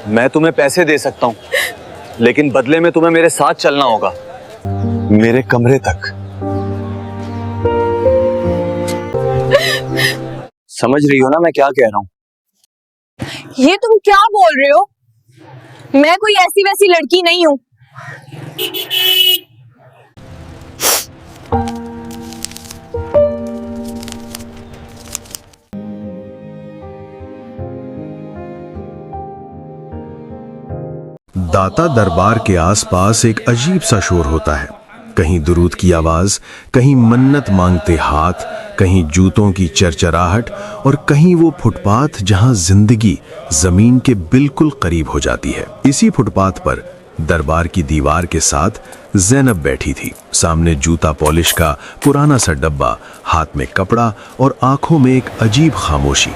मैं तुम्हें पैसे दे सकता हूँ, लेकिन बदले में तुम्हें मेरे साथ चलना होगा, मेरे कमरे तक। समझ रही हो ना मैं क्या कह रहा हूँ? ये तुम क्या बोल रहे हो? मैं कोई ऐसी वैसी लड़की नहीं हूँ। दाता दरबार के आसपास एक अजीब सा शोर होता है। कहीं दुरूद की आवाज, कहीं मन्नत मांगते हाथ, कहीं जूतों की चरचराहट और कहीं वो फुटपाथ जहां जिंदगी जमीन के बिल्कुल करीब हो जाती है। इसी फुटपाथ पर दरबार की दीवार के साथ ज़ैनब बैठी थी। सामने जूता पॉलिश का पुराना सा डब्बा, हाथ में कपड़ा और आंखों में एक अजीब खामोशी।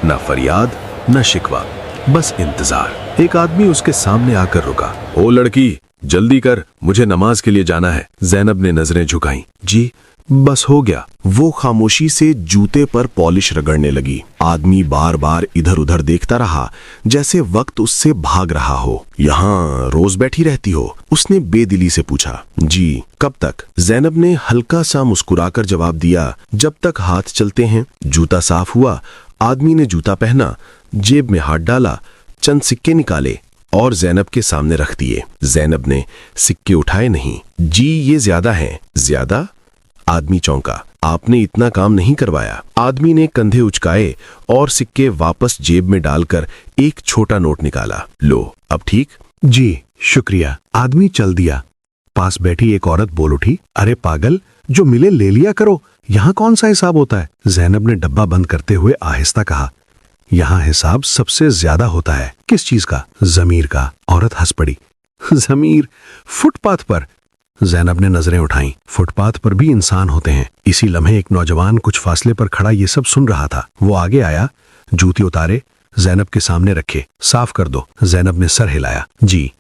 न फरियाद न शिकवा, बस इंतजार। एक आदमी उसके सामने आकर रुका। ओ लड़की, जल्दी कर, मुझे नमाज के लिए जाना है। ज़ैनब ने नजरें झुकाईं। जी, बस हो गया। वो खामोशी से जूते पर पॉलिश रगड़ने लगी। आदमी बार बार इधर उधर देखता रहा, जैसे वक्त उससे भाग रहा हो। यहाँ रोज बैठी रहती हो? उसने बेदिली से पूछा। जी, कब तक? ज़ैनब ने हल्का सा मुस्कुराकर जवाब दिया, जब तक हाथ चलते हैं। जूता साफ हुआ। आदमी ने जूता पहना, जेब में हाथ डाला, चंद सिक्के निकाले और ज़ैनब के सामने रख दिए। ज़ैनब ने सिक्के उठाए नहीं। जी, ये ज्यादा हैं। ज्यादा? आदमी चौंका। आपने इतना काम नहीं करवाया। आदमी ने कंधे उचकाए और सिक्के वापस जेब में डालकर एक छोटा नोट निकाला। लो, अब ठीक? जी, शुक्रिया। आदमी चल दिया। पास बैठी एक औरत बोल उठी, अरे पागल, जो मिले ले लिया करो, यहाँ कौन सा हिसाब होता है? ज़ैनब ने डब्बा बंद करते हुए आहिस्ता कहा, यहाँ हिसाब सबसे ज्यादा होता है। किस चीज का? ज़मीर का। औरत हंस पड़ी। ज़मीर? फुटपाथ पर? ज़ैनब ने नजरें उठाईं। फुटपाथ पर भी इंसान होते हैं। इसी लम्हे एक नौजवान कुछ फासले पर खड़ा ये सब सुन रहा था। वो आगे आया, जूते उतारे, ज़ैनब के सामने रखे। साफ कर दो। ज़ैनब ने सर हिलाया। जी।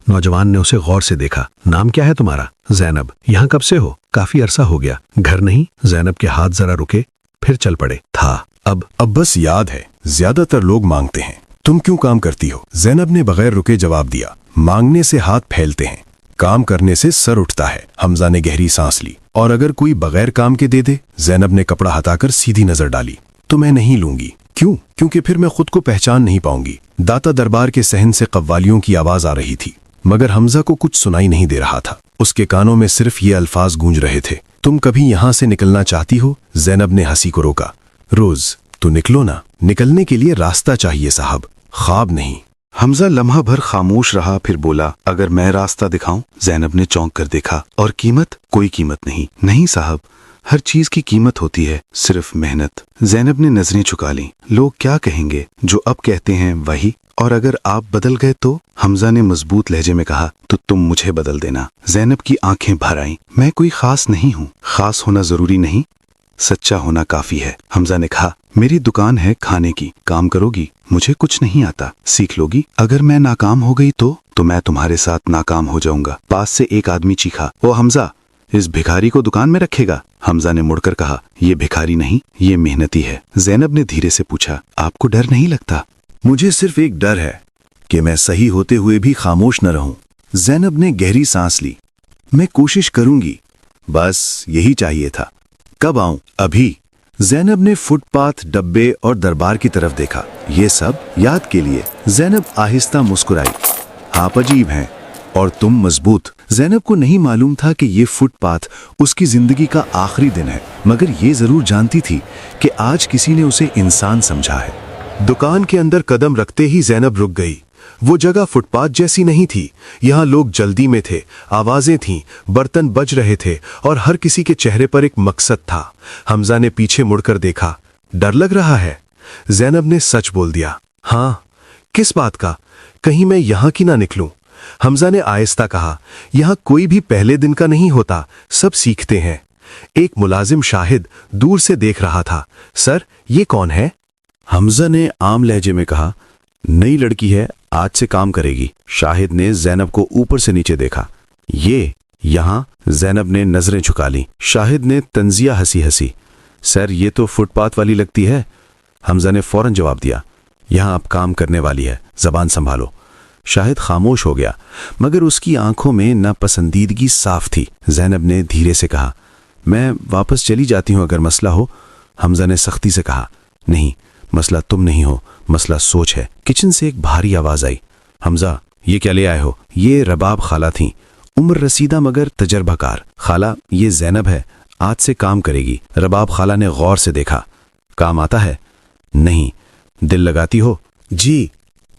नौजवान ने उसे गौर से देखा। नाम क्या है तुम्हारा? ज़ैनब। यहाँ कब से हो? काफी अरसा हो गया। घर नहीं? ज़ैनब के हाथ जरा रुके, फिर चल पड़े। था। अब बस याद है, ज्यादातर लोग मांगते हैं। तुम क्यों काम करती हो? ज़ैनब ने बगैर रुके जवाब दिया। मांगने से हाथ फैलते हैं, काम करने से सर उठता है। हमजा ने गहरी सांस ली। और अगर कोई बगैर काम के दे दे? ज़ैनब ने कपड़ा हटाकर सीधी नजर डाली। तो मैं नहीं लूंगी। क्यों? क्योंकि फिर मैं खुद को पहचान नहीं पाऊंगी। दाता दरबार के सहन से कव्वालियों की आवाज आ रही थी, मगर हमजा को कुछ सुनाई नहीं दे रहा था। उसके कानों में सिर्फ ये अल्फाज गूंज रहे थे, तुम कभी यहां से निकलना चाहती हो? ज़ैनब ने हंसी को रोका। रोज तो निकलो ना। निकलने के लिए रास्ता चाहिए साहब, ख्वाब नहीं। हमजा लम्हा भर खामोश रहा, फिर बोला, अगर मैं रास्ता दिखाऊं? ज़ैनब ने चौंक कर देखा। और कीमत? कोई कीमत नहीं। नहीं साहब, हर चीज की कीमत होती है, सिर्फ मेहनत। ज़ैनब ने नजरें झुका लीं। लोग क्या कहेंगे? जो अब कहते हैं वही। और अगर आप बदल गए तो? हमजा ने मजबूत लहजे में कहा। तो तुम मुझे बदल देना। ज़ैनब की आंखें भर आईं। मैं कोई खास नहीं हूँ। खास होना जरूरी नहीं, सच्चा होना काफी है। हमजा ने कहा, मेरी दुकान है खाने की, काम करोगी? मुझे कुछ नहीं आता, सीख लोगी? अगर मैं नाकाम हो गई तो मैं तुम्हारे साथ नाकाम हो जाऊंगा। पास से एक आदमी चीखा, ओ हमजा, इस भिखारी को दुकान में रखेगा? हमजा ने मुड़कर कहा, ये भिखारी नहीं, ये मेहनती है। ज़ैनब ने धीरे से पूछा, आपको डर नहीं लगता? मुझे सिर्फ एक डर है कि मैं सही होते हुए भी खामोश न रहूं। ज़ैनब ने गहरी सांस ली। मैं कोशिश करूंगी, बस यही चाहिए था। कब आऊं? अभी। ज़ैनब ने फुटपाथ, डब्बे और दरबार की तरफ देखा। ये सब याद के लिए। ज़ैनब आहिस्ता मुस्कुराई। आप अजीब हैं और तुम मजबूत। ज़ैनब को नहीं मालूम था कि ये फुटपाथ उसकी जिंदगी का आखिरी दिन है, मगर ये जरूर जानती थी कि आज किसी ने उसे इंसान समझा है। दुकान के अंदर कदम रखते ही ज़ैनब रुक गई। वो जगह फुटपाथ जैसी नहीं थी। यहाँ लोग जल्दी में थे, आवाजें थीं, बर्तन बज रहे थे और हर किसी के चेहरे पर एक मकसद था। हमजा ने पीछे मुड़कर देखा। डर लग रहा है? ज़ैनब ने सच बोल दिया। हाँ। किस बात का? कहीं मैं यहाँ की ना निकलूं। हमजा ने आहिस्ता कहा, यहाँ कोई भी पहले दिन का नहीं होता, सब सीखते हैं। एक मुलाजिम शाहिद दूर से देख रहा था। सर, ये कौन है? हमजा ने आम लहजे में कहा, नई लड़की है, आज से काम करेगी। शाहिद ने ज़ैनब को ऊपर से नीचे देखा। ये यहाँ? ज़ैनब ने नजरें झुका ली। शाहिद ने तंजिया हंसी हंसी, सर ये तो फुटपाथ वाली लगती है। हमजा ने फौरन जवाब दिया, यहाँ आप काम करने वाली है, जबान संभालो। शाहिद खामोश हो गया, मगर उसकी आंखों में नापसंदीदगी साफ थी। ज़ैनब ने धीरे से कहा, मैं वापस चली जाती हूँ अगर मसला हो। हमजा ने सख्ती से कहा, नहीं, मसला तुम नहीं हो, मसला सोच है। किचन से एक भारी आवाज आई, हमजा ये क्या ले आए हो? ये रबाब खाला थीं, उम्र रसीदा मगर तजर्बाकार। खाला, ये ज़ैनब है, आज से काम करेगी। रबाब खाला ने गौर से देखा, काम आता है? नहीं। दिल लगाती हो? जी।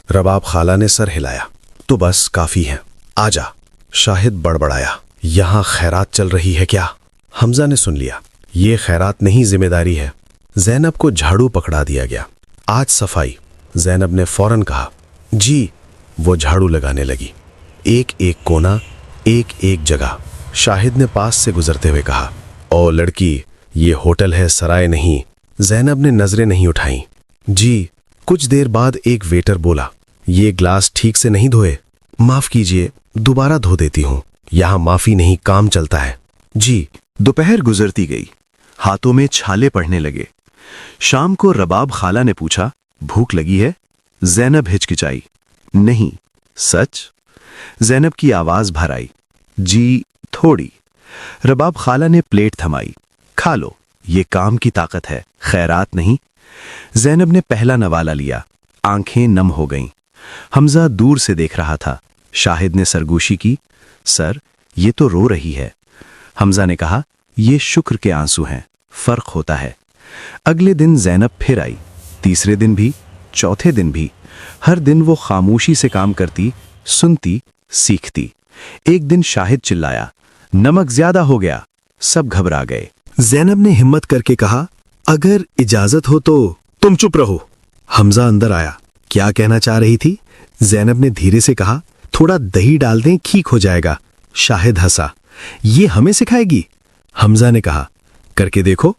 रबाब खाला ने सर हिलाया, तो बस काफी है, आजा। शाहिद बड़बड़ाया, यहाँ खैरात चल रही है क्या? हमजा ने सुन लिया, ये खैरात नहीं, जिम्मेदारी है। ज़ैनब को झाड़ू पकड़ा दिया गया, आज सफाई। ज़ैनब ने फौरन कहा, जी। वो झाड़ू लगाने लगी, एक एक कोना, एक एक जगह। शाहिद ने पास से गुजरते हुए कहा, ओ लड़की, ये होटल है, सराय नहीं। ज़ैनब ने नजरें नहीं उठाई। जी। कुछ देर बाद एक वेटर बोला, ये ग्लास ठीक से नहीं धोए? माफ कीजिए, दोबारा धो देती हूँ। यहाँ माफी नहीं, काम चलता है। जी। दोपहर गुजरती गई, हाथों में छाले पड़ने लगे। शाम को रबाब खाला ने पूछा, भूख लगी है? ज़ैनब हिचकिचाई, नहीं। सच? ज़ैनब की आवाज भर आई, जी थोड़ी। रबाब खाला ने प्लेट थमाई, खा लो, ये काम की ताकत है, खैरात नहीं। ज़ैनब ने पहला नवाला लिया, आंखें नम हो गईं। हमजा दूर से देख रहा था। शाहिद ने सरगोशी की, सर ये तो रो रही है। हमजा ने कहा, ये शुक्र के आंसू हैं, फर्क होता है। अगले दिन ज़ैनब फिर आई, तीसरे दिन भी, चौथे दिन भी। हर दिन वो खामोशी से काम करती, सुनती, सीखती। एक दिन शाहिद चिल्लाया, नमक ज्यादा हो गया। सब घबरा गए। ज़ैनब ने हिम्मत करके कहा, अगर इजाजत हो तो। तुम चुप रहो। हमजा अंदर आया, क्या कहना चाह रही थी? ज़ैनब ने धीरे से कहा, थोड़ा दही डाल दें, ठीक हो जाएगा। शाहिद हंसा, ये हमें सिखाएगी? हमजा ने कहा, करके देखो।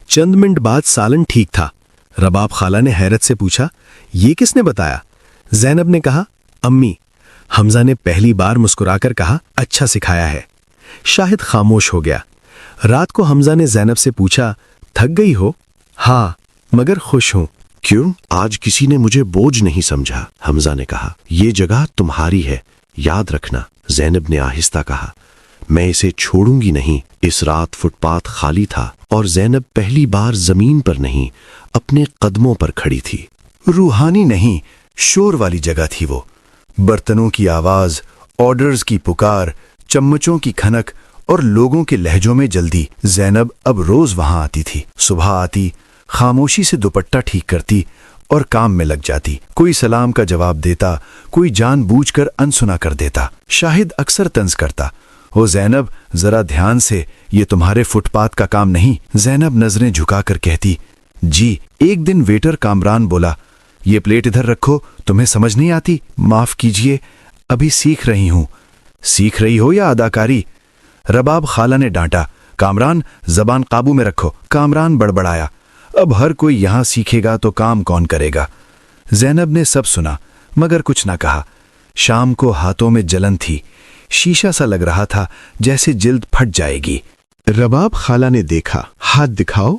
चंद मिनट बाद सालन ठीक था। रबाब खाला ने हैरत से पूछा, ये किसने बताया? ज़ैनब ने कहा, अम्मी। हमजा ने पहली बार मुस्कुराकर कहा, अच्छा सिखाया है। शाहिद खामोश हो गया। रात को हमजा ने ज़ैनब से पूछा, थक गई हो? हाँ, मगर खुश हूं। क्यों? आज किसी ने मुझे बोझ नहीं समझा। हमजा ने कहा, ये जगह तुम्हारी है, याद रखना। ज़ैनब ने आहिस्ता कहा, मैं इसे छोड़ूंगी नहीं। इस रात फुटपाथ खाली था और ज़ैनब पहली बार जमीन पर नहीं, अपने कदमों पर खड़ी थी। रूहानी नहीं, शोर वाली जगह थी वो। बर्तनों की आवाज, ऑर्डर्स की पुकार, चम्मचों की खनक और लोगों के लहजों में जल्दी। ज़ैनब अब रोज वहां आती थी। सुबह आती, खामोशी से दुपट्टा ठीक करती और काम में लग जाती। कोई सलाम का जवाब देता, कोई जानबूझकर अनसुना कर देता। शाहिद अक्सर तंज करता, ओ ज़ैनब जरा ध्यान से, ये तुम्हारे फुटपाथ का काम नहीं। ज़ैनब नजरें झुकाकर कहती, जी। एक दिन वेटर कामरान बोला, ये प्लेट इधर रखो, तुम्हें समझ नहीं आती? माफ कीजिए, अभी सीख रही हूं। सीख रही हो या अदाकारी? रबाब खाला ने डांटा, कामरान जबान काबू में रखो। कामरान बड़बड़ाया, अब हर कोई यहां सीखेगा तो काम कौन करेगा? ज़ैनब ने सब सुना मगर कुछ ना कहा। शाम को हाथों में जलन थी, शीशा सा लग रहा था जैसे जिल्द फट जाएगी। रबाब खाला ने देखा, हाथ दिखाओ।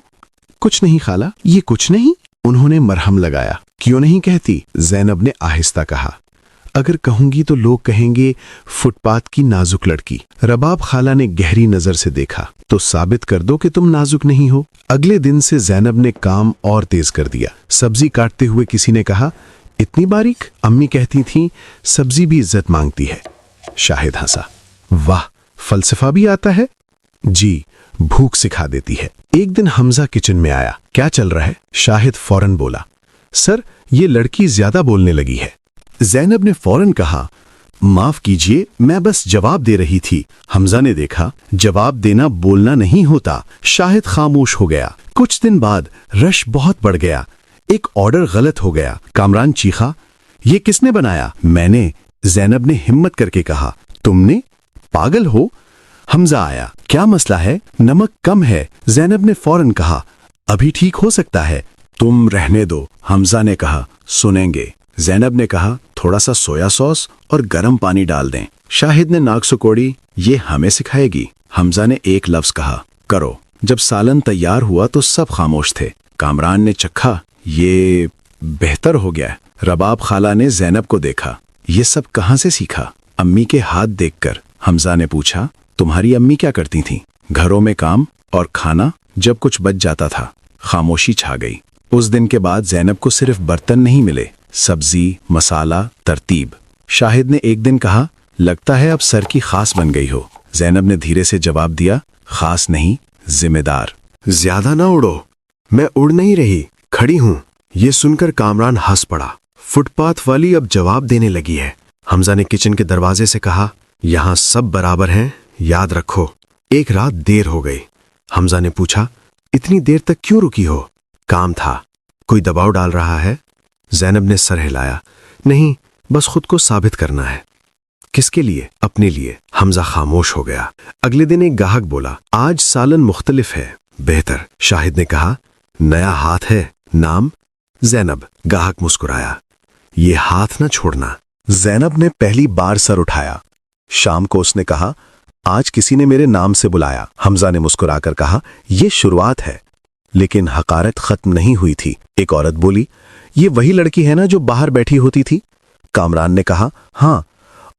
कुछ नहीं खाला, ये कुछ नहीं। उन्होंने मरहम लगाया। क्यों नहीं कहती? ज़ैनब ने आहिस्ता कहा, अगर कहूंगी तो लोग कहेंगे फुटपाथ की नाजुक लड़की। रबाब खाला ने गहरी नजर से देखा, तो साबित कर दो कि तुम नाजुक नहीं हो। अगले दिन से ज़ैनब ने काम और तेज कर दिया। सब्जी काटते हुए किसी ने कहा, इतनी बारीक? अम्मी कहती थीं सब्जी भी इज्जत मांगती है। शाहिद हंसा, वाह, फलसफा भी आता है। जी, भूख सिखा देती है। एक दिन हमजा किचन में आया, क्या चल रहा है? शाहिद फौरन बोला, सर ये लड़की ज्यादा बोलने लगी है। ज़ैनब ने फौरन कहा, माफ कीजिए, मैं बस जवाब दे रही थी। हमजा ने देखा, जवाब देना बोलना नहीं होता। शाहिद खामोश हो गया। कुछ दिन बाद रश बहुत बढ़ गया। एक ऑर्डर गलत हो गया। कामरान चीखा, ये किसने बनाया? मैंने। ज़ैनब ने हिम्मत करके कहा, तुमने? पागल हो? हमजा आया, क्या मसला है? नमक कम है। ज़ैनब ने फौरन कहा, अभी ठीक हो सकता है। तुम रहने दो। हमजा ने कहा, सुनेंगे। ज़ैनब ने कहा, थोड़ा सा सोया सॉस और गर्म पानी डाल दें। शाहिद ने नाक सुकोड़ी, ये हमें सिखाएगी। हमजा ने एक लफ्ज कहा, करो। जब सालन तैयार हुआ तो सब खामोश थे। कामरान ने चखा, ये बेहतर हो गया। रबाब खाला ने ज़ैनब को देखा, ये सब कहाँ से सीखा? अम्मी के हाथ देखकर हमजा ने पूछा, तुम्हारी अम्मी क्या करती थीं? घरों में काम और खाना जब कुछ बच जाता था। खामोशी छा गई। उस दिन के बाद ज़ैनब को सिर्फ बर्तन नहीं मिले, सब्जी, मसाला, तरतीब। शाहिद ने एक दिन कहा, लगता है अब सर की खास बन गई हो। ज़ैनब ने धीरे से जवाब दिया, खास नहीं, जिम्मेदार। ज्यादा ना उड़ो। मैं उड़ नहीं रही, खड़ी हूं। ये सुनकर कामरान हंस पड़ा। फुटपाथ वाली अब जवाब देने लगी है। हमजा ने किचन के दरवाजे से कहा, यहां सब बराबर हैं, याद रखो। एक रात देर हो गई। हमजा ने पूछा, इतनी देर तक क्यों रुकी हो? काम था। कोई दबाव डाल रहा है? ज़ैनब ने सर हिलाया। नहीं, बस खुद को साबित करना है। किसके लिए? अपने लिए। हमजा खामोश हो गया। अगले दिन एक ग्राहक बोला, आज सालन मुख्तलिफ है। बेहतर। शाहिद ने कहा, नया हाथ है, नाम? ज़ैनब। ग्राहक मुस्कुराया। ये हाथ न छोड़ना। ज़ैनब ने पहली बार सर उठाया। शाम को उसने कहा, आज किसी ने मेरे नाम से बुलाया। हमजा ने मुस्कुराकर कहा, यह शुरुआत है। लेकिन हकारत खत्म नहीं हुई थी। एक औरत बोली, ये वही लड़की है ना जो बाहर बैठी होती थी? कामरान ने कहा, हाँ।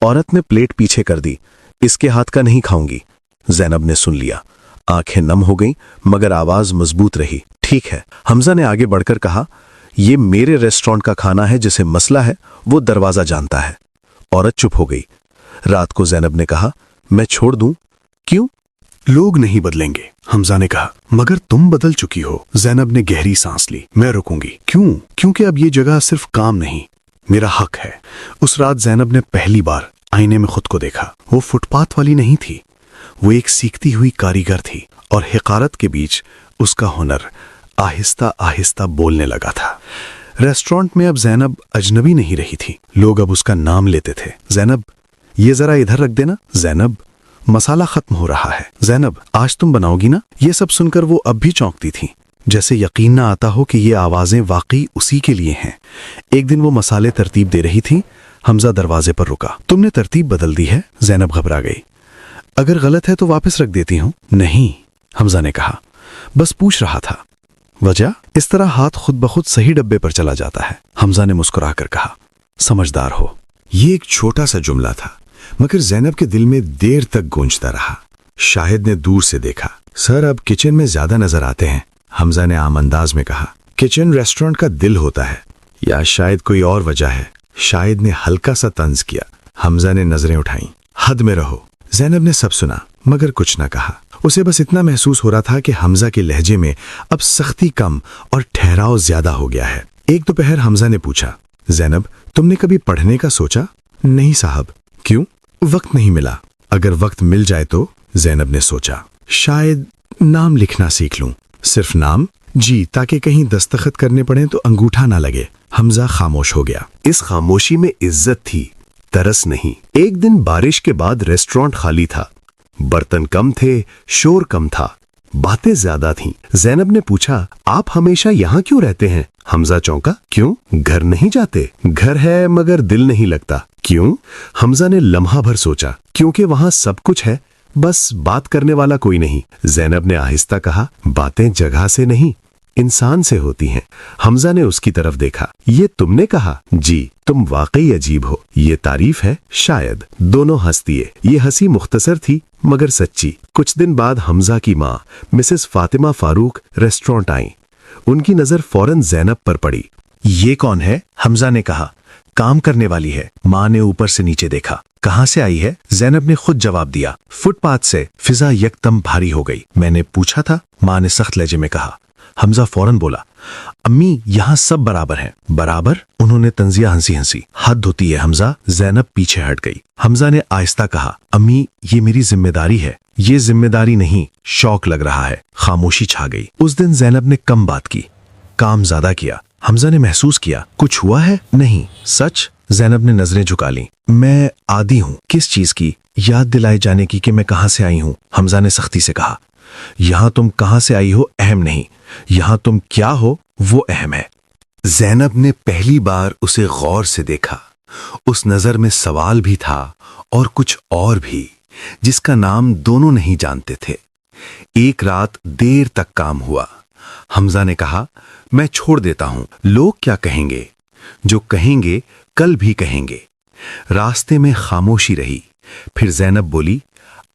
औरत ने प्लेट पीछे कर दी। इसके हाथ का नहीं खाऊंगी। ज़ैनब ने सुन लिया। आंखें नम हो गईं, मगर आवाज मजबूत रही। ठीक है। हमजा ने आगे बढ़कर कहा, ये मेरे रेस्टोरेंट का खाना है, जिसे मसला है वो दरवाजा जानता है। औरत चुप हो गई। रात को ज़ैनब ने कहा, मैं छोड़ दूं? क्यों? लोग नहीं बदलेंगे, हमजा ने कहा, मगर तुम बदल चुकी हो। ज़ैनब ने गहरी सांस ली। मैं रुकूंगी। क्यों? क्योंकि अब ये जगह सिर्फ काम नहीं, मेरा हक है। उस रात ज़ैनब ने पहली बार आईने में खुद को देखा। वो फुटपाथ वाली नहीं थी, वो एक सीखती हुई कारीगर थी, और हिकारत के बीच उसका हुनर आहिस्ता आहिस्ता बोलने लगा था। रेस्टोरेंट में अब ज़ैनब अजनबी नहीं रही थी। लोग अब उसका नाम लेते थे। ज़ैनब, ये जरा इधर रख देना। ज़ैनब, मसाला खत्म हो रहा है। ज़ैनब, आज तुम बनाओगी ना? ये सब सुनकर वो अब भी चौंकती थी, जैसे यकीन ना आता हो कि ये आवाजें वाकई उसी के लिए हैं। एक दिन वो मसाले तरतीब दे रही थी। हमजा दरवाजे पर रुका। तुमने तरतीब बदल दी है? ज़ैनब घबरा गई। अगर गलत है तो वापस रख देती हूं। नहीं, हमजा ने कहा, बस पूछ रहा था। वजह? इस तरह हाथ खुद ब खुद सही डब्बे पर चला जाता है। हमजा ने मुस्कुराकर कहा, समझदार हो। ये एक छोटा सा जुमला था, मगर ज़ैनब के दिल में देर तक गूंजता रहा। शाहिद ने दूर से देखा। सर, अब किचन में ज्यादा नजर आते हैं। हमजा ने आम अंदाज में कहा, किचन रेस्टोरेंट का दिल होता है, या शायद कोई और वजह है? शाहिद ने हल्का सा तंज किया। हमजा ने नजरें उठाई। हद में रहो। ज़ैनब ने सब सुना, मगर कुछ न कहा। उसे बस इतना महसूस हो रहा था कि हमजा के लहजे में अब सख्ती कम और ठहराव ज्यादा हो गया है। एक दोपहर हमजा ने पूछा, ज़ैनब, तुमने कभी पढ़ने का सोचा? नहीं साहब। क्यों? वक्त नहीं मिला। अगर वक्त मिल जाए तो? ज़ैनब ने सोचा, शायद नाम लिखना सीख लूं। सिर्फ नाम? जी, ताकि कहीं दस्तखत करने पड़े तो अंगूठा ना लगे। हमजा खामोश हो गया। इस खामोशी में इज्जत थी, तरस नहीं। एक दिन बारिश के बाद रेस्टोरेंट खाली था। बर्तन कम थे, शोर कम था, बातें ज्यादा थीं। ज़ैनब ने पूछा, आप हमेशा यहाँ क्यों रहते हैं? हमजा चौंका। क्यों? घर नहीं जाते? घर है मगर दिल नहीं लगता। क्यों? हमजा ने लम्हा भर सोचा। क्योंकि वहां सब कुछ है, बस बात करने वाला कोई नहीं। ज़ैनब ने आहिस्ता कहा, बातें जगह से नहीं, इंसान से होती हैं। हमजा ने उसकी तरफ देखा। ये तुमने कहा? जी, तुम वाकई अजीब हो। ये तारीफ है? शायद। दोनों हंस दिए। ये हंसी मुख्तसर थी मगर सच्ची। कुछ दिन बाद हमजा की माँ Mrs Fatima Farooq restaurant I. उनकी नजर फौरन ज़ैनब पर पड़ी। ये कौन है? हमजा ने कहा, काम करने वाली है। माँ ने ऊपर से नीचे देखा। कहाँ से आई है? ज़ैनब ने खुद जवाब दिया, फुटपाथ से। फिजा यकदम भारी हो गई। मैंने पूछा था, माँ ने सख्त लहजे में कहा। हमजा फौरन बोला, अम्मी, यहाँ सब बराबर हैं। बराबर? उन्होंने तंजिया हंसी हंसी। हद होती है हमजा। ज़ैनब पीछे हट गई। हमजा ने आहिस्ता कहा, अम्मी, ये मेरी जिम्मेदारी है। ये जिम्मेदारी नहीं, शौक लग रहा है। खामोशी छा गई। उस दिन ज़ैनब ने कम बात की, काम ज्यादा किया। हमजा ने महसूस किया, कुछ हुआ है? नहीं। सच? ज़ैनब ने नजरें झुका लीं। मैं आदी हूँ। किस चीज की? याद दिलाए जाने की कि मैं कहाँ से आई हूँ। हमजा ने सख्ती से कहा, यहां तुम कहां से आई हो अहम नहीं, यहां तुम क्या हो वो अहम है। ज़ैनब ने पहली बार उसे गौर से देखा। उस नजर में सवाल भी था और कुछ और भी, जिसका नाम दोनों नहीं जानते थे। एक रात देर तक काम हुआ। हमजा ने कहा, मैं छोड़ देता हूं, लोग क्या कहेंगे? जो कहेंगे कल भी कहेंगे। रास्ते में खामोशी रही। फिर जैनब बोली,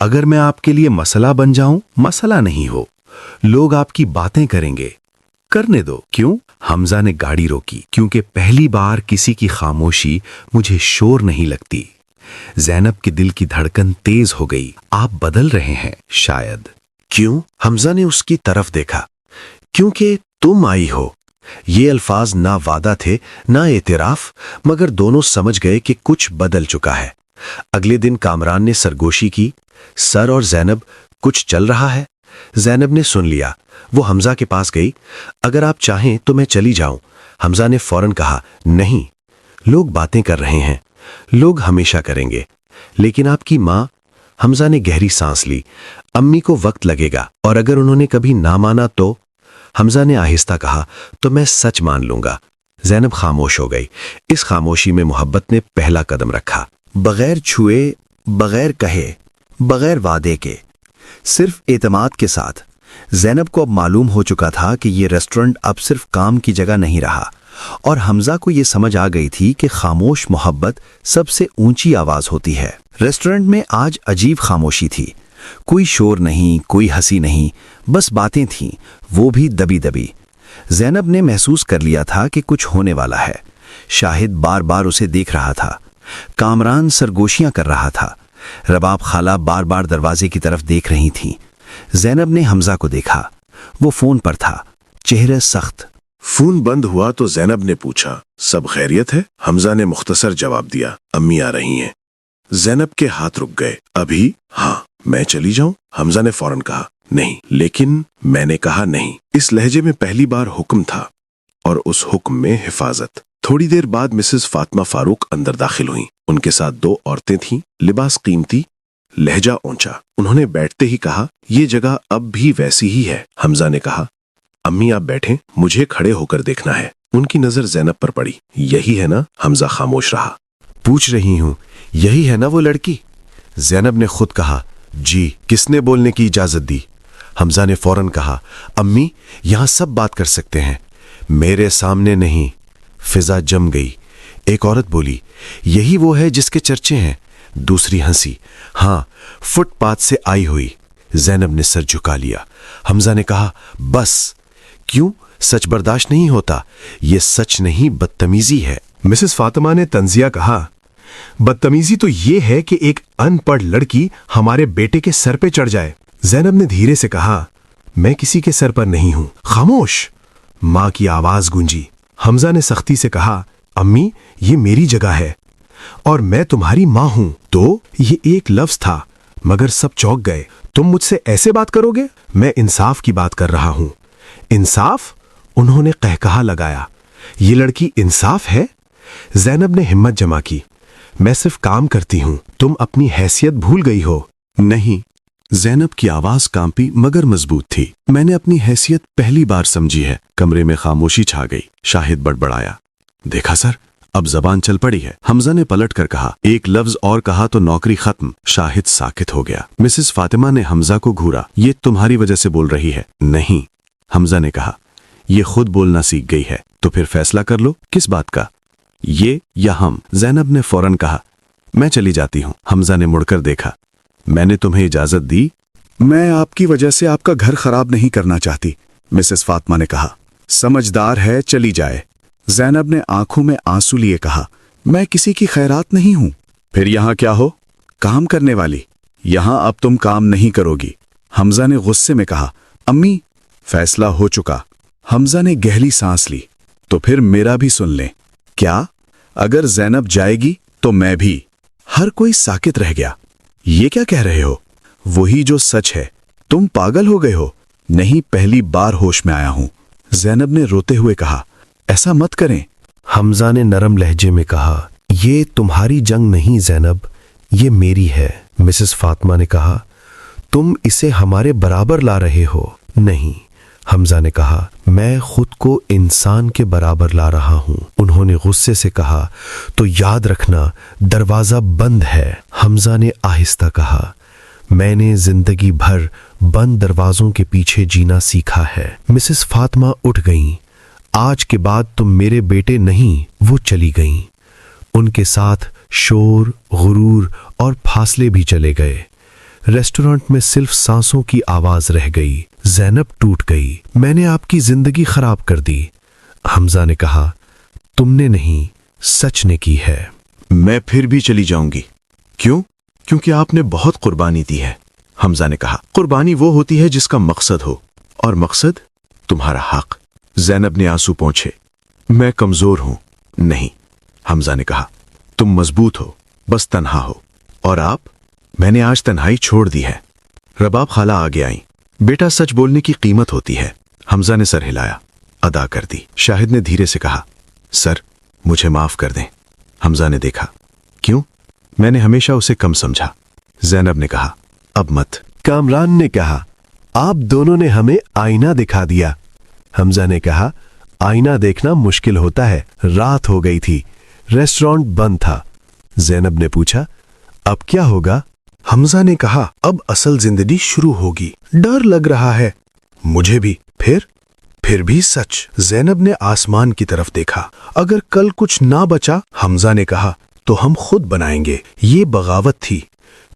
अगर मैं आपके लिए मसला बन जाऊं, मसला नहीं हो, लोग आपकी बातें करेंगे, करने दो। क्यों? हमजा ने गाड़ी रोकी, क्योंकि पहली बार किसी की खामोशी मुझे शोर नहीं लगती। जैनब के दिल की धड़कन तेज हो गई। आप बदल रहे हैं शायद। क्यों? हमजा ने उसकी तरफ देखा। क्योंकि तुम आई हो। ये अल्फाज ना वादा थे ना एतराफ, मगर दोनों समझ गए कि कुछ बदल चुका है। अगले दिन कामरान ने सरगोशी की, सर और जैनब, कुछ चल रहा है? जैनब ने सुन लिया। वो हमजा के पास गई। अगर आप चाहें तो मैं चली जाऊं। हमजा ने फौरन कहा, नहीं, लोग बातें कर रहे हैं, लोग हमेशा करेंगे, लेकिन आपकी माँ। हमजा ने गहरी सांस ली। अम्मी को वक्त लगेगा, और अगर उन्होंने कभी ना माना तो? हमजा ने आहिस्ता कहा, तो मैं सच मान लूंगा। जैनब खामोश हो गई। इस खामोशी में मोहब्बत ने पहला कदम रखा। बगैर छुए, बगैर कहे, बगैर वादे के, सिर्फ एतमाद के साथ। जैनब को अब मालूम हो चुका था कि ये रेस्टोरेंट अब सिर्फ काम की जगह नहीं रहा, और हमजा को ये समझ आ गई थी कि खामोश मोहब्बत सबसे ऊंची आवाज होती है। रेस्टोरेंट में आज अजीब खामोशी थी। कोई शोर नहीं, कोई हंसी नहीं, बस बातें थीं, वो भी दबी दबी। जैनब ने महसूस कर लिया था कि कुछ होने वाला है। शाहिद बार बार उसे देख रहा था। कामरान सरगोशियां कर रहा था। रबाब खाला बार बार दरवाजे की तरफ देख रही थीं। जैनब ने हमजा को देखा। वो फोन पर था, चेहरे सख्त। फोन बंद हुआ तो जैनब ने पूछा, सब खैरियत है? हमजा ने मुख्तसर जवाब दिया, अम्मी आ रही हैं। जैनब के हाथ रुक गए। अभी? हाँ। मैं चली जाऊं? हमजा ने फौरन कहा, नहीं। लेकिन मैंने कहा नहीं। इस लहजे में पहली बार हुक्म था, और उस हुक्म में हिफाजत। थोड़ी देर बाद मिसेस फातिमा फारूक अंदर दाखिल हुईं। उनके साथ दो औरतें थीं, लिबास कीमती, लहजा ऊंचा। उन्होंने बैठते ही कहा, ये जगह अब भी वैसी ही है। हमजा ने कहा, अम्मी आप बैठें, मुझे खड़े होकर देखना है। उनकी नजर जैनब पर पड़ी। यही है ना? हमजा खामोश रहा। पूछ रही हूं, यही है ना वो लड़की? जैनब ने खुद कहा, जी। किसने बोलने की इजाजत दी? हमजा ने फौरन कहा, अम्मी यहां सब बात कर सकते हैं, मेरे सामने नहीं। फिजा जम गई। एक औरत बोली, यही वो है जिसके चर्चे हैं। दूसरी हंसी, हां, फुटपाथ से आई हुई। जैनब ने सर झुका लिया। हमजा ने कहा, बस। क्यों? सच बर्दाश्त नहीं होता? ये सच नहीं, बदतमीजी है। मिसेस फातिमा ने तंजिया कहा, बदतमीजी तो ये है कि एक अनपढ़ लड़की हमारे बेटे के सर पे चढ़ जाए। जैनब ने धीरे से कहा, मैं किसी के सर पर नहीं हूं। खामोश। मां की आवाज गूंजी। हमजा ने सख्ती से कहा, अम्मी ये मेरी जगह है, और मैं तुम्हारी मां हूं। तो ये एक लफ्ज था, मगर सब चौंक गए। तुम मुझसे ऐसे बात करोगे? मैं इंसाफ की बात कर रहा हूं। इंसाफ? उन्होंने कहकहा लगाया। ये लड़की इंसाफ है? जैनब ने हिम्मत जमा की। मैं सिर्फ काम करती हूं, तुम अपनी हैसियत भूल गई हो। नहीं। जैनब की आवाज कांपी मगर मजबूत थी। मैंने अपनी हैसियत पहली बार समझी है। कमरे में खामोशी छा गई। शाहिद बड़बड़ाया, देखा सर, अब जबान चल पड़ी है। हमजा ने पलट कर कहा, एक लफ्ज और कहा तो नौकरी खत्म। शाहिद साकित हो गया। मिसेस फातिमा ने हमजा को घूरा। ये तुम्हारी वजह से बोल रही है। नहीं, हमजा ने कहा, ये खुद बोलना सीख गई है, तो फिर फैसला कर लो, किस बात का, ये या हम? जैनब ने फौरन कहा, मैं चली जाती हूं। हमजा ने मुड़कर देखा, मैंने तुम्हें इजाजत दी? मैं आपकी वजह से आपका घर खराब नहीं करना चाहती, मिसेस फातिमा ने कहा। समझदार है, चली जाए। जैनब ने आंखों में आंसू लिए कहा, मैं किसी की खैरात नहीं हूं। फिर यहां क्या हो? काम करने वाली। यहां अब तुम काम नहीं करोगी। हमजा ने गुस्से में कहा, अम्मी फैसला हो चुका। हमजा ने गहरी सांस ली। तो फिर मेरा भी सुन लें। क्या? अगर जैनब जाएगी तो मैं भी। हर कोई साकित रह गया। ये क्या कह रहे हो? वही जो सच है। तुम पागल हो गए हो? नहीं, पहली बार होश में आया हूं। जैनब ने रोते हुए कहा, ऐसा मत करें। हमजा ने नरम लहजे में कहा, ये तुम्हारी जंग नहीं जैनब, ये मेरी है। मिसेस फातिमा ने कहा, तुम इसे हमारे बराबर ला रहे हो। नहीं, हमजा ने कहा, मैं खुद को इंसान के बराबर ला रहा हूं। उन्होंने गुस्से से कहा, तो याद रखना दरवाजा बंद है। हमजा ने आहिस्ता कहा, मैंने जिंदगी भर बंद दरवाजों के पीछे जीना सीखा है। मिसेस फातिमा उठ गईं। आज के बाद तुम मेरे बेटे नहीं। वो चली गईं। उनके साथ शोर, गुरूर और फासले भी चले गए। रेस्टोरेंट में सिर्फ सांसों की आवाज रह गई। ज़ैनब टूट गई। मैंने आपकी जिंदगी खराब कर दी। हमजा ने कहा, तुमने नहीं, सच ने की है। मैं फिर भी चली जाऊंगी। क्यों? क्योंकि आपने बहुत कुर्बानी दी है। हमजा ने कहा, कुर्बानी वो होती है जिसका मकसद हो, और मकसद तुम्हारा हक। ज़ैनब ने आंसू पोंछे। मैं कमजोर हूं। नहीं, हमजा ने कहा, तुम मजबूत हो, बस तन्हा हो। और आप? मैंने आज तन्हाई छोड़ दी है। रबाब खाला आगे आई। बेटा, सच बोलने की कीमत होती है। हमजा ने सर हिलाया, अदा कर दी। शाहिद ने धीरे से कहा, सर मुझे माफ कर दें। हमजा ने देखा। क्यों? मैंने हमेशा उसे कम समझा। ज़ैनब ने कहा, अब मत। कामरान ने कहा, आप दोनों ने हमें आईना दिखा दिया। हमजा ने कहा, आईना देखना मुश्किल होता है। रात हो गई थी, रेस्टोरेंट बंद था। ज़ैनब ने पूछा, अब क्या होगा? हमजा ने कहा, अब असल जिंदगी शुरू होगी। डर लग रहा है। मुझे भी। फिर भी सच। ज़ैनब ने आसमान की तरफ देखा। अगर कल कुछ ना बचा, हमजा ने कहा, तो हम खुद बनाएंगे। ये बगावत थी,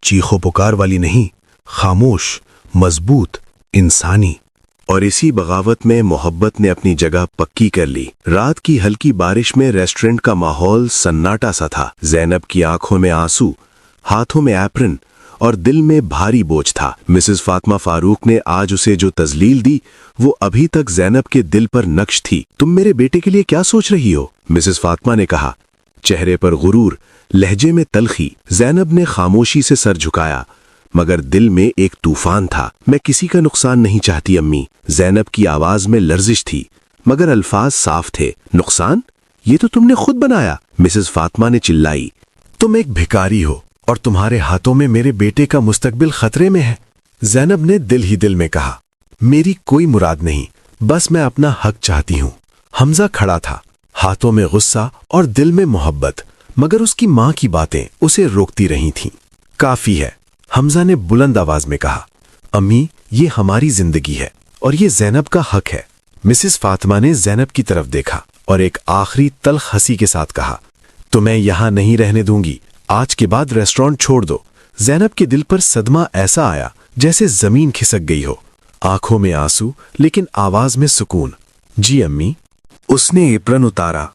चीखो पुकार वाली नहीं, खामोश, मजबूत, इंसानी। और इसी बगावत में मोहब्बत ने अपनी जगह पक्की कर ली। रात की हल्की बारिश में रेस्टोरेंट का माहौल सन्नाटा सा था। ज़ैनब की आंखों में आंसू, हाथों में एप्रन और दिल में भारी बोझ था। मिसेस फातिमा फारूक ने आज उसे जो तजलील दी, वो अभी तक ज़ैनब के दिल पर नक्श थी। तुम मेरे बेटे के लिए क्या सोच रही हो? मिसेस फातिमा ने कहा, चेहरे पर गुरूर, लहजे में तलखी। ज़ैनब ने खामोशी से सर झुकाया, मगर दिल में एक तूफान था। मैं किसी का नुकसान नहीं चाहती अम्मी। ज़ैनब की आवाज में लर्जिश थी, मगर अल्फाज साफ थे। नुकसान? ये तो तुमने खुद बनाया। मिसेस फातिमा ने चिल्लाई, तुम एक भिखारी हो और तुम्हारे हाथों में मेरे बेटे का मुस्तकबिल खतरे में है। ज़ैनब ने दिल ही दिल में कहा, मेरी कोई मुराद नहीं, बस मैं अपना हक चाहती हूँ। हमजा खड़ा था, हाथों में गुस्सा और दिल में मोहब्बत, मगर उसकी माँ की बातें उसे रोकती रही थीं। काफी है, हमजा ने बुलंद आवाज में कहा। अम्मी, ये हमारी जिंदगी है और ये ज़ैनब का हक है। मिसेस फातिमा ने ज़ैनब की तरफ देखा और एक आखिरी तल्ख हंसी के साथ कहा, तो मैं यहां नहीं रहने दूंगी। आज के बाद रेस्टोरेंट छोड़ दो। ज़ैनब के दिल पर सदमा ऐसा आया जैसे जमीन खिसक गई हो। आंखों में आंसू, लेकिन आवाज में सुकून। जी अम्मी। उसने एप्रन उतारा,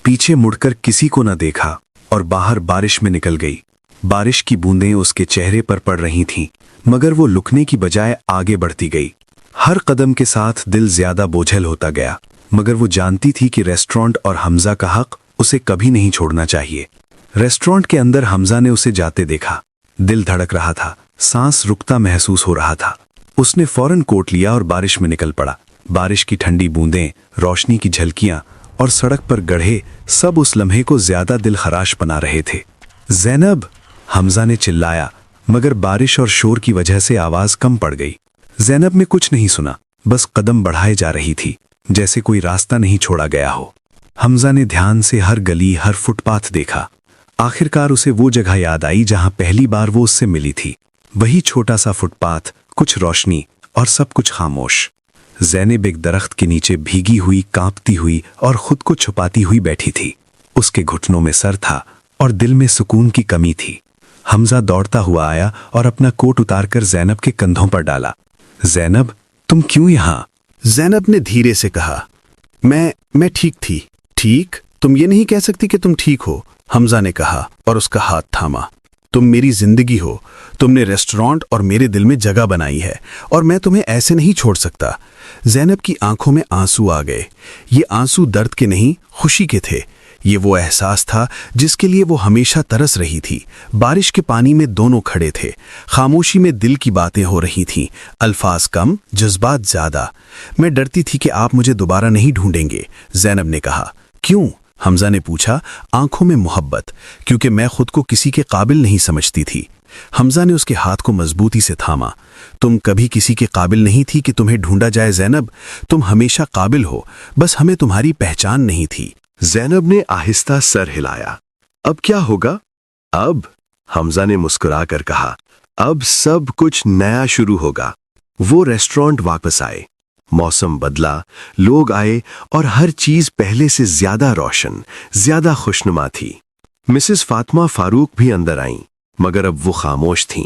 पीछे मुड़कर किसी को न देखा और बाहर बारिश में निकल गई। बारिश की बूंदें उसके चेहरे पर पड़ रही थीं, मगर वो लुकने की बजाय आगे बढ़ती गई। हर कदम के साथ दिल ज्यादा बोझल होता गया, मगर वो जानती थी कि रेस्टोरेंट और हमजा का हक उसे कभी नहीं छोड़ना चाहिए। रेस्टोरेंट के अंदर हमजा ने उसे जाते देखा। दिल धड़क रहा था, सांस रुकता महसूस हो रहा था। उसने फौरन कोट लिया और बारिश में निकल पड़ा। बारिश की ठंडी बूंदें, रोशनी की झलकियां और सड़क पर गड्ढे, सब उस लम्हे को ज्यादा दिल खराश बना रहे थे। ज़ैनब, हमजा ने चिल्लाया, मगर बारिश और शोर की वजह से आवाज कम पड़ गई। ज़ैनब ने कुछ नहीं सुना, बस कदम बढ़ाए जा रही थी, जैसे कोई रास्ता नहीं छोड़ा गया हो। हमजा ने ध्यान से हर गली, हर फुटपाथ देखा। आखिरकार उसे वो जगह याद आई जहां पहली बार वो उससे मिली थी। वही छोटा सा फुटपाथ, कुछ रोशनी और सब कुछ खामोश। ज़ैनब एक दरख्त के नीचे भीगी हुई, कांपती हुई और खुद को छुपाती हुई बैठी थी। उसके घुटनों में सर था और दिल में सुकून की कमी थी। हमजा दौड़ता हुआ आया और अपना कोट उतारकर ज़ैनब के कंधों पर डाला। ज़ैनब, तुम क्यों यहाँ? ज़ैनब ने धीरे से कहा, मैं ठीक थी। ठीक? तुम ये नहीं कह सकती कि तुम ठीक हो। हमजा ने कहा और उसका हाथ थामा। तुम मेरी जिंदगी हो, तुमने रेस्टोरेंट और मेरे दिल में जगह बनाई है और मैं तुम्हें ऐसे नहीं छोड़ सकता। ज़ैनब की आंखों में आंसू आ गए। ये आंसू दर्द के नहीं, खुशी के थे। ये वो एहसास था जिसके लिए वो हमेशा तरस रही थी। बारिश के पानी में दोनों खड़े थे। खामोशी में दिल की बातें हो रही थीं, अल्फाज कम, जज्बात ज्यादा। मैं डरती थी कि आप मुझे दोबारा नहीं ढूंढेंगे, ज़ैनब ने कहा। क्यों? हमजा ने पूछा, आंखों में मोहब्बत। क्योंकि मैं खुद को किसी के काबिल नहीं समझती थी। हमजा ने उसके हाथ को मजबूती से थामा। तुम कभी किसी के काबिल नहीं थी कि तुम्हें ढूंढा जाए ज़ैनब। तुम हमेशा काबिल हो, बस हमें तुम्हारी पहचान नहीं थी। ज़ैनब ने आहिस्ता सर हिलाया। अब क्या होगा? अब? हमजा ने मुस्कुराकर कहा, अब सब कुछ नया शुरू होगा। वो रेस्टोरेंट वापस आए। मौसम बदला, लोग आए और हर चीज पहले से ज्यादा रोशन, ज्यादा खुशनुमा थी। मिसेस फातिमा फारूक भी अंदर आईं, मगर अब वो खामोश थीं।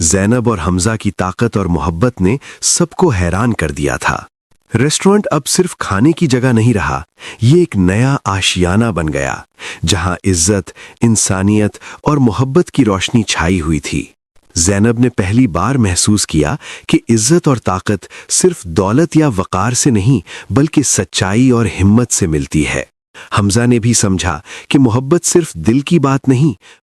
ज़ैनब और हमजा की ताकत और मोहब्बत ने सबको हैरान कर दिया था। रेस्टोरेंट अब सिर्फ खाने की जगह नहीं रहा, ये एक नया आशियाना बन गया, जहां इज्जत, इंसानियत और मोहब्बत की रोशनी छाई हुई थी। ज़ैनब ने पहली बार महसूस किया कि इज्जत और ताकत सिर्फ दौलत या वकार से नहीं, बल्कि सच्चाई और हिम्मत से मिलती है। हमजा ने भी समझा कि मोहब्बत सिर्फ दिल की बात नहीं,